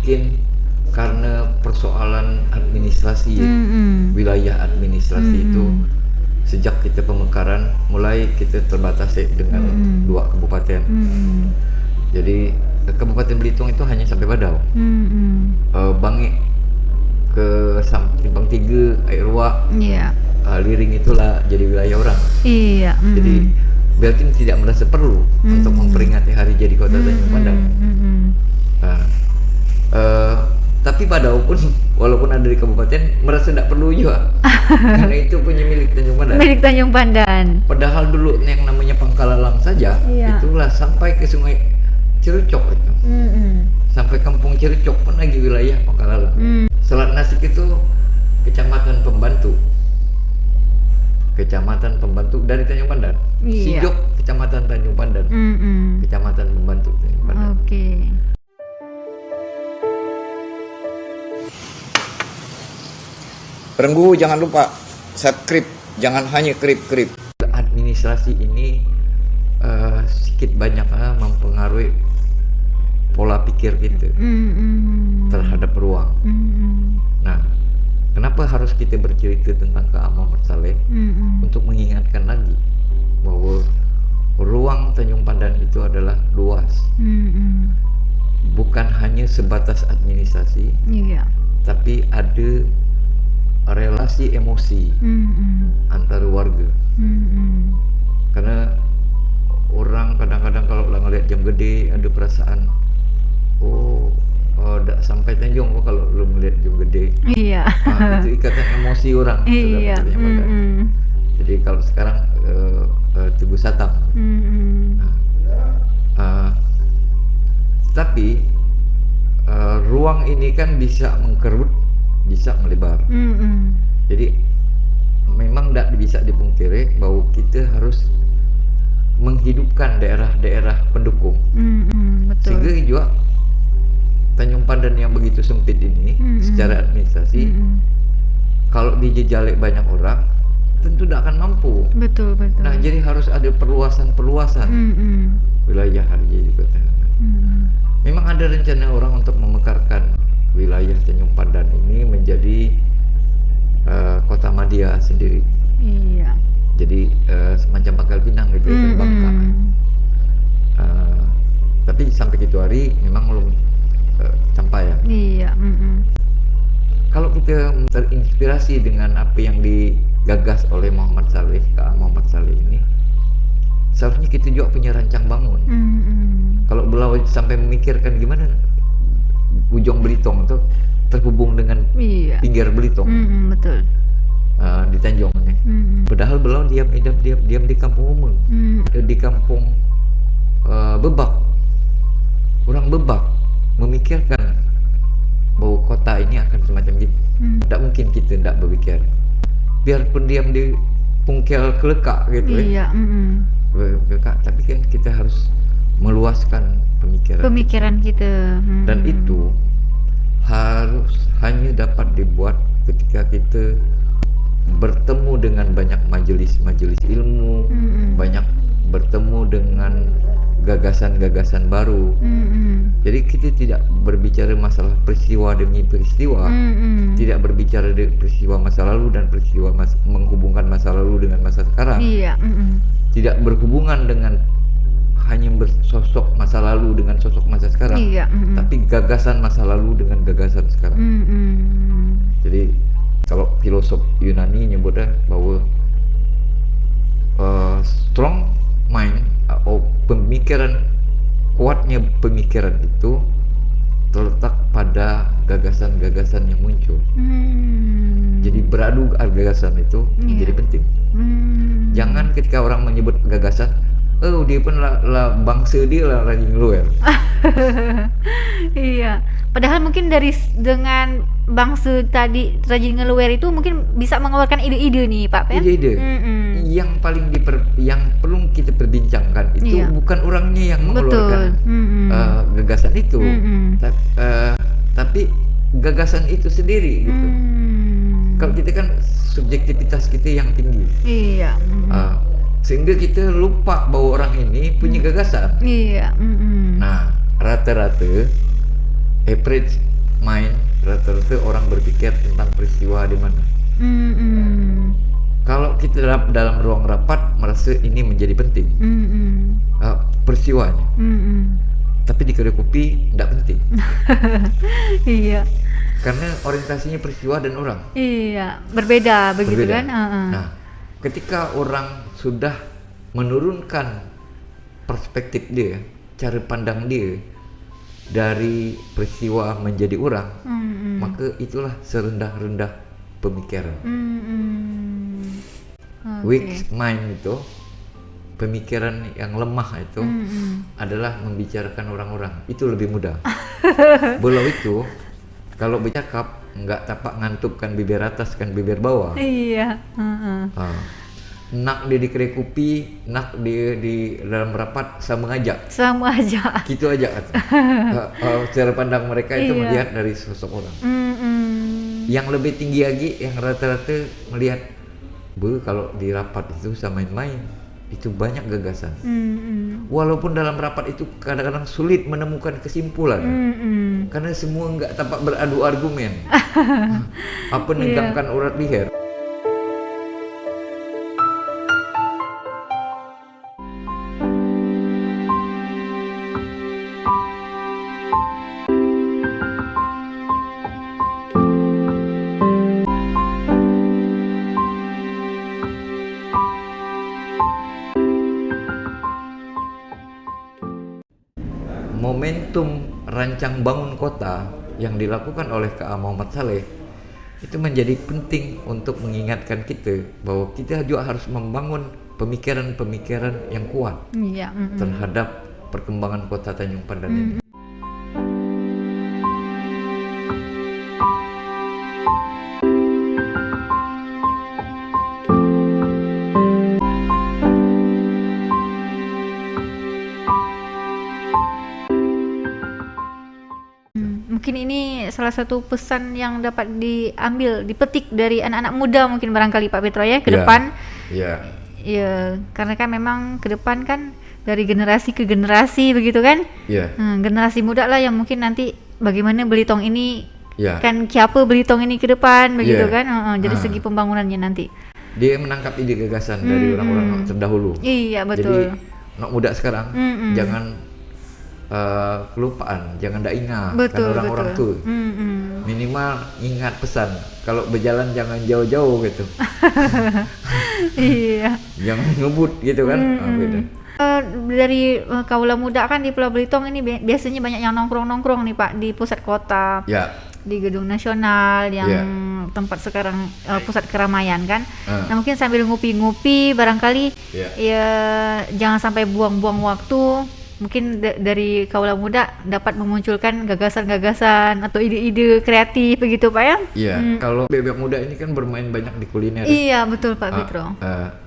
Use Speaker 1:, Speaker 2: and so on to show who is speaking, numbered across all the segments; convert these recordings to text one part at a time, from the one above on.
Speaker 1: mungkin karena persoalan administrasi ya. Wilayah administrasi itu sejak kita pemekaran mulai kita terbatas dengan 2 kabupaten. Jadi Kabupaten Belitung itu hanya sampai Badau. Bangik ke Simpang 3, Air Ruak, Liring itulah jadi wilayah orang.
Speaker 2: Iya.
Speaker 1: Jadi Belkim tidak merasa perlu untuk memperingati hari jadi kota Tanjung Pandan. Tapi Badau pun walaupun ada di kabupaten merasa tidak perlu juga karena itu punya milik Tanjung Pandan.
Speaker 2: Milik Tanjung Pandan.
Speaker 1: Padahal dulu yang namanya Pangkalalang saja itulah sampai ke Sungai Cirucok itu. Sampai Kampung Cirucok pun lagi wilayah Pangkalalang. Selat Nasik itu Kecamatan Pembantu dari Tanjung Pandan. Sijok Kecamatan Tanjung Pandan. Kecamatan Pembantu Tanjung Pandan.
Speaker 2: Oke.
Speaker 1: Perenggu jangan lupa subscribe, jangan hanya krip. Administrasi ini sedikit banyak mempengaruhi pola pikir kita terhadap ruang. Nah, kenapa harus kita bercerita tentang Kak Muhammad Saleh? Untuk mengingatkan lagi bahwa ruang Tanjung Pandan itu adalah luas, bukan hanya sebatas administrasi, tapi ada relasi emosi antara warga. Karena orang kadang-kadang kalau ngelihat jam gede ada perasaan dah sampai Tanjung kalau lu melihat jam gede. Itu ikatan emosi orang. Jadi kalau sekarang Tugu Satam. Tapi ruang ini kan bisa mengkerut, bisa melebar. Jadi memang tidak bisa dipungkiri bahwa kita harus menghidupkan daerah-daerah pendukung. Sehingga juga Tanjung Pandan yang begitu sempit ini secara administrasi, kalau dijejali banyak orang tentu tidak akan mampu.
Speaker 2: Betul.
Speaker 1: Nah, jadi harus ada perluasan wilayah hari di kota. Memang ada rencana orang untuk memekarkan wilayah Tanjung Pandan ini menjadi kota madya sendiri. Jadi semacam Pangkal Pinang gitu, Bangka. Tapi sampai itu hari memang belum sampai ya. Kalau kita terinspirasi dengan apa yang digagas oleh Muhammad Saleh, Kak Muhammad Saleh ini, seharusnya kita juga punya rancang bangun. Kalau beliau sampai memikirkan gimana ujung Belitung itu terhubung dengan pinggir Belitung,
Speaker 2: betul.
Speaker 1: Di Tanjung ini. Padahal beliau diam di kampung umum, di kampung Bebak. Orang Bebak memikirkan bahwa kota ini akan semacam gitu. Tidak mungkin kita tidak berpikir. Biarpun diam di Pungkel Kelekak gitu Kelekak, tapi kan kita harus meluaskan pemikiran kita. Dan itu harus hanya dapat dibuat ketika kita bertemu dengan banyak majelis-majelis ilmu, banyak bertemu dengan gagasan-gagasan baru. Jadi kita tidak berbicara masalah peristiwa demi peristiwa, tidak berbicara peristiwa masa lalu dan peristiwa menghubungkan masa lalu dengan masa sekarang. Tidak berhubungan dengan hanya bersosok masa lalu dengan sosok masa sekarang, tapi gagasan masa lalu dengan gagasan sekarang. Jadi kalau filosof Yunani nyebutnya bahwa strong mind atau kuatnya pemikiran itu terletak pada gagasan-gagasan yang muncul. Jadi beradu gagasan itu menjadi penting. Jangan ketika orang menyebut gagasan, dia pun lah bangsa dia lah rajin luar.
Speaker 2: Padahal mungkin dengan bangsa tadi rajin ngeluar itu mungkin bisa mengeluarkan ide-ide nih Pak Pen.
Speaker 1: Ide-ide yang paling yang perlu kita perbincangkan itu bukan orangnya yang mengeluarkan gagasan itu, tapi gagasan itu sendiri gitu. Kalau kita kan subjektivitas kita yang tinggi, sehingga kita lupa bahwa orang ini punya gagasan. Nah, rata-rata average mind, rata-rata orang berpikir tentang peristiwa di mana. Kalau kita dalam ruang rapat merasa ini menjadi penting, peristiwanya, tapi di kedai kopi tidak penting.
Speaker 2: Iya.
Speaker 1: Karena orientasinya peristiwa dan orang.
Speaker 2: Iya, berbeda begitu
Speaker 1: Berbeda.
Speaker 2: kan?
Speaker 1: Nah, ketika orang sudah menurunkan perspektif dia, cara pandang dia dari peristiwa menjadi orang, maka itulah serendah-rendah pemikiran. Weak mind itu, pemikiran yang lemah itu adalah membicarakan orang-orang. Itu lebih mudah. Belau itu kalau bercakap nggak tapak ngantupkan bibir atas kan bibir bawah.
Speaker 2: Iya.
Speaker 1: Nak dia di kedai kopi, nak dia di dalam rapat sama aja.
Speaker 2: Sama aja.
Speaker 1: Gitu aja kata. Cara pandang mereka itu melihat dari sosok orang. Yang lebih tinggi lagi, yang rata-rata melihat, kalau di rapat itu sama main-main, itu banyak gagasan. Walaupun dalam rapat itu kadang-kadang sulit menemukan kesimpulan, karena semua nggak dapat beradu argumen. Apa negangkan urat leher. Momentum rancang bangun kota yang dilakukan oleh K.A. Muhammad Saleh itu menjadi penting untuk mengingatkan kita bahwa kita juga harus membangun pemikiran-pemikiran yang kuat terhadap perkembangan kota Tanjung Pandan ini.
Speaker 2: Mungkin ini salah satu pesan yang dapat diambil, dipetik dari anak-anak muda mungkin barangkali Pak Petro ya ke depan. Ya, karena kan memang ke depan kan dari generasi ke generasi begitu kan. Generasi muda lah yang mungkin nanti bagaimana Belitung ini kan siapa Belitung ini ke depan begitu kan. Jadi segi pembangunannya nanti.
Speaker 1: Dia menangkap ide gagasan dari orang-orang terdahulu.
Speaker 2: Iya, betul.
Speaker 1: Jadi anak muda sekarang jangan kelupaan, jangan tak ingat kan orang-orang tuh. Minimal ingat pesan, kalau berjalan jangan jauh-jauh gitu.
Speaker 2: Iya.
Speaker 1: Jangan ngebut gitu kan. Beda.
Speaker 2: Dari kaula muda kan di Pulau Belitung ini biasanya banyak yang nongkrong-nongkrong nih Pak di pusat kota. Di Gedung Nasional yang tempat sekarang pusat keramaian kan. Nah, mungkin sambil ngopi-ngopi barangkali ya jangan sampai buang-buang waktu. Mungkin dari kaula muda dapat memunculkan gagasan-gagasan atau ide-ide kreatif begitu Pak ya?
Speaker 1: Iya, kalau bebek muda ini kan bermain banyak di kuliner.
Speaker 2: Iya, betul Pak Petro.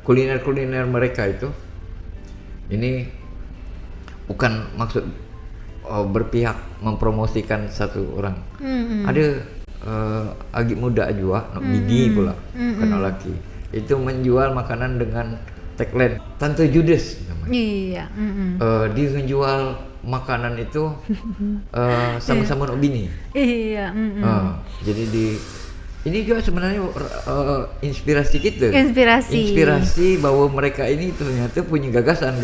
Speaker 1: Kuliner-kuliner mereka itu, ini bukan maksud berpihak mempromosikan satu orang. Ada agi muda juga, bini pula, bukan laki. Itu menjual makanan dengan tagline Tante Judes namanya.
Speaker 2: Iya.
Speaker 1: Dia menjual makanan itu sama-sama nak bini.
Speaker 2: Iya.
Speaker 1: Jadi ini juga sebenarnya inspirasi kita. Inspirasi bahwa mereka ini ternyata punya gagasan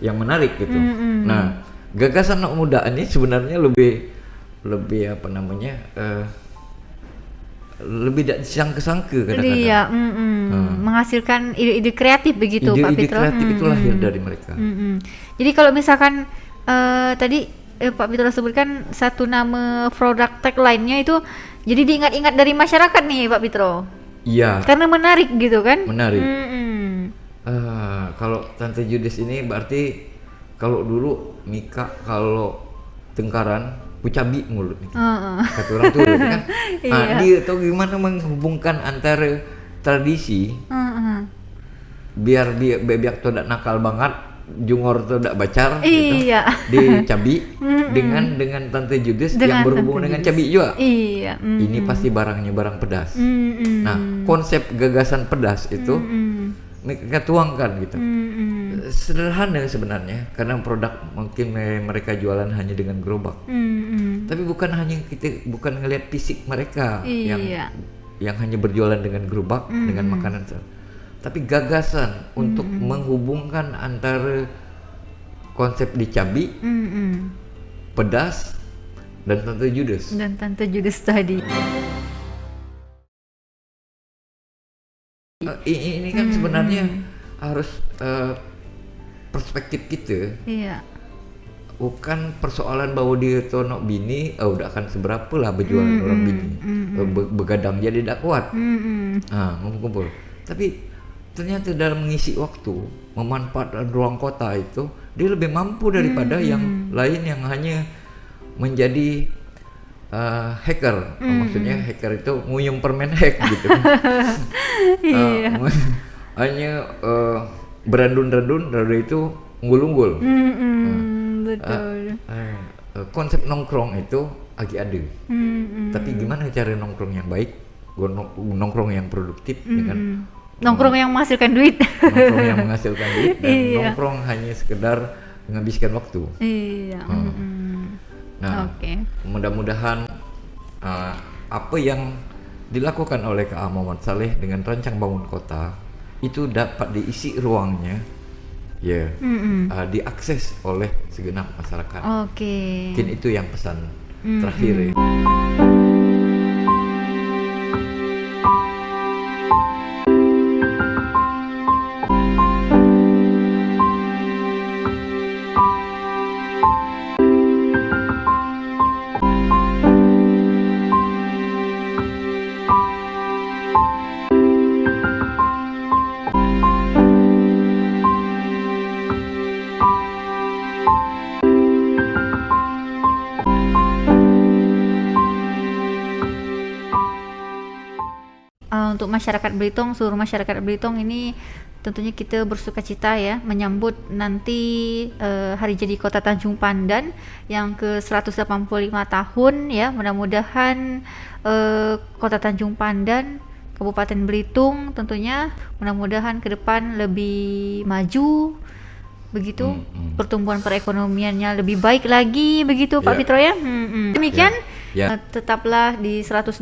Speaker 1: yang menarik gitu. Nah, gagasan anak muda ini sebenarnya lebih apa namanya? Lebih tidak disangka-sangka kadang-kadang.
Speaker 2: Iya, menghasilkan ide-ide kreatif begitu Pak Petro.
Speaker 1: Ide kreatif itu lahir dari mereka.
Speaker 2: Jadi kalau misalkan tadi Pak Petro sebutkan satu nama produk tagline-nya itu, jadi diingat-ingat dari masyarakat nih Pak Petro.
Speaker 1: Iya.
Speaker 2: Karena menarik gitu kan?
Speaker 1: Menarik. Kalau Tante Judes ini berarti kalau dulu Mika kalau tengkaran pucabi mulut nih. Kata orang tuh kan. Dia tahu gimana menghubungkan antara tradisi biar bebek tuh tidak nakal banget, jungor tuh tidak bacar gitu, di cabi dengan Tante Judes yang berhubungan dengan cabi juga. Ini pasti barangnya barang pedas. Nah, konsep gagasan pedas itu mereka tuangkan gitu. Sederhana sebenarnya, karena produk mungkin mereka jualan hanya dengan gerobak. Tapi bukan ngelihat fisik mereka yang hanya berjualan dengan gerobak dengan makanan, tapi gagasan untuk menghubungkan antara konsep di Cabi, pedas, dan Tante Judes tadi. Ini kan sebenarnya harus perspektif kita. Bukan persoalan bahwa dia tonok bini, udah akan seberapa lah berjualan orang bini, begadang jadi tidak kuat, ngumpul. Tapi ternyata dalam mengisi waktu, memanfaatkan ruang kota itu, dia lebih mampu daripada yang lain yang hanya menjadi hacker. Maksudnya hacker itu nguyum permen hack gitu. Hanya berandun-randun, dari itu unggul-unggul.
Speaker 2: Betul.
Speaker 1: Konsep nongkrong itu lagi ada. Tapi gimana cara nongkrong yang baik, nongkrong yang produktif dengan
Speaker 2: nongkrong yang menghasilkan duit.
Speaker 1: Nongkrong yang menghasilkan duit dan nongkrong hanya sekedar menghabiskan waktu. Nah, mudah-mudahan apa yang dilakukan oleh Kak Muhammad Saleh dengan rancang bangun kota itu dapat diisi ruangnya, diakses oleh segenap masyarakat. Mungkin itu yang pesan terakhir.
Speaker 2: Untuk masyarakat Belitung, seluruh masyarakat Belitung ini tentunya kita bersukacita ya menyambut nanti hari jadi Kota Tanjung Pandan yang ke-185 tahun ya. Mudah-mudahan Kota Tanjung Pandan, Kabupaten Belitung tentunya mudah-mudahan ke depan lebih maju begitu, pertumbuhan perekonomiannya lebih baik lagi begitu Pak Fitro ya. Demikian. Tetaplah di 102,2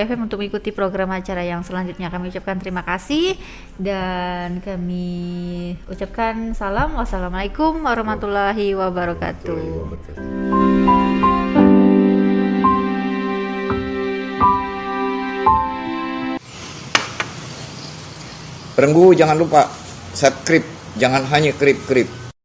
Speaker 2: FM untuk mengikuti program acara yang selanjutnya. Kami ucapkan terima kasih dan kami ucapkan salam. Wassalamualaikum warahmatullahi wabarakatuh.
Speaker 1: Perenggu, jangan lupa subscribe, jangan hanya krip-krip.